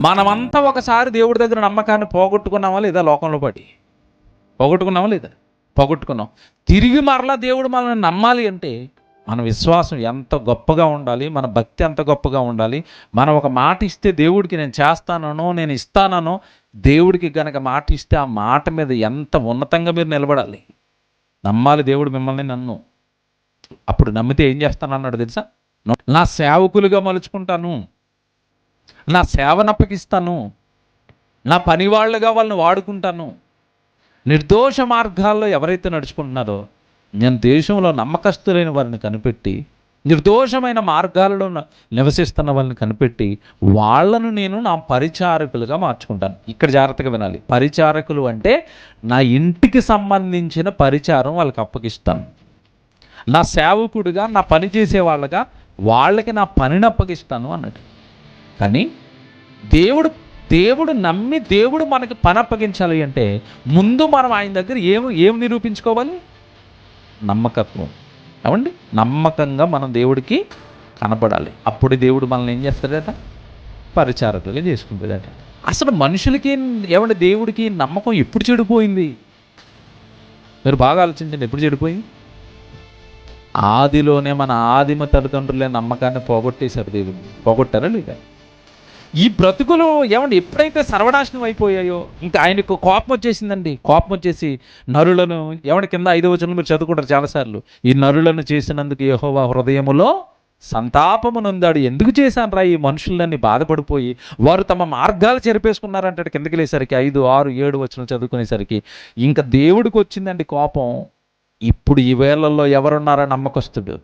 మనమంతా ఒకసారి దేవుడి దగ్గర నమ్మకాన్ని పోగొట్టుకున్నామా లేదా? లోకంలో పడి పోగొట్టుకున్నామా లేదా? పోగొట్టుకున్నాం. తిరిగి మరలా దేవుడు మనల్ని నమ్మాలి అంటే మన విశ్వాసం ఎంత గొప్పగా ఉండాలి, మన భక్తి ఎంత గొప్పగా ఉండాలి. మనం ఒక మాట ఇస్తే దేవుడికి నేను చేస్తానో నేను ఇస్తానో, దేవుడికి గనక మాట ఇస్తే ఆ మాట మీద ఎంత ఉన్నతంగా మీరు నిలబడాలి. నమ్మాలి దేవుడు మిమ్మల్ని, నన్ను. అప్పుడు నమ్మితే ఏం చేస్తానన్నాడు తెలుసా? నా సేవకులుగా మలుచుకుంటాను, నా సేవనప్పగిస్తాను, నా పనివాళ్ళుగా వాళ్ళని వాడుకుంటాను. నిర్దోష మార్గాల్లో ఎవరైతే నడుచుకుంటున్నారో, నేను దేశంలో నమ్మకస్తులైన వారిని కనిపెట్టి, నిర్దోషమైన మార్గాలలో నివసిస్తున్న వాళ్ళని కనిపెట్టి, వాళ్ళను నేను నా పరిచారకులుగా మార్చుకుంటాను. ఇక్కడ జాగ్రత్తగా వినాలి. పరిచారకులు అంటే నా ఇంటికి సంబంధించిన పరిచారం వాళ్ళకి అప్పగిస్తాను. నా సేవకుడిగా, నా పని చేసే వాళ్ళకి నా పనిని అప్పగిస్తాను అన్నట్టు. కానీ దేవుడు నమ్మి దేవుడు మనకి పని అప్పగించాలి అంటే ముందు మనం ఆయన దగ్గర ఏం నిరూపించుకోవాలి? నమ్మకత్వం. ఏమండి? నమ్మకంగా మనం దేవుడికి కనపడాలి. అప్పుడు దేవుడు మనల్ని ఏం చేస్తాడట? పరిచారకులుగా చేసుకుంటాడట. అసలు మనుషులకి ఏమంటే దేవుడికి నమ్మకం ఎప్పుడు చెడిపోయింది? మీరు బాగా ఆలోచించండి. ఎప్పుడు చెడిపోయింది? ఆదిలోనే మన ఆదిమ తల్లిదండ్రులే నమ్మకాన్ని పోగొట్టేశారు. దేవుడు పోగొట్టారా లేదా? ఈ బ్రతుకులు ఏమండి ఎప్పుడైతే సర్వనాశనం అయిపోయాయో ఇంకా ఆయనకు కోపం వచ్చేసిందండి. కోపం వచ్చేసి నరులను, ఏమంటే కింద 5వ వచనం మీరు చదువుకుంటారు చాలాసార్లు, ఈ నరులను చేసినందుకు యెహోవా హృదయములో సంతాపము నొందాడు. ఎందుకు చేశాను రా ఈ మనుషులని బాధపడిపోయి, వారు తమ మార్గాలు చెరిపేసుకున్నారంటాడు. కిందకి వెళ్ళేసరికి 5, 6, 7 వచనం చదువుకునేసరికి ఇంకా దేవుడికి వచ్చిందండి కోపం. ఇప్పుడు ఈ వేళల్లో ఎవరున్నారా నమ్మకస్తుడు?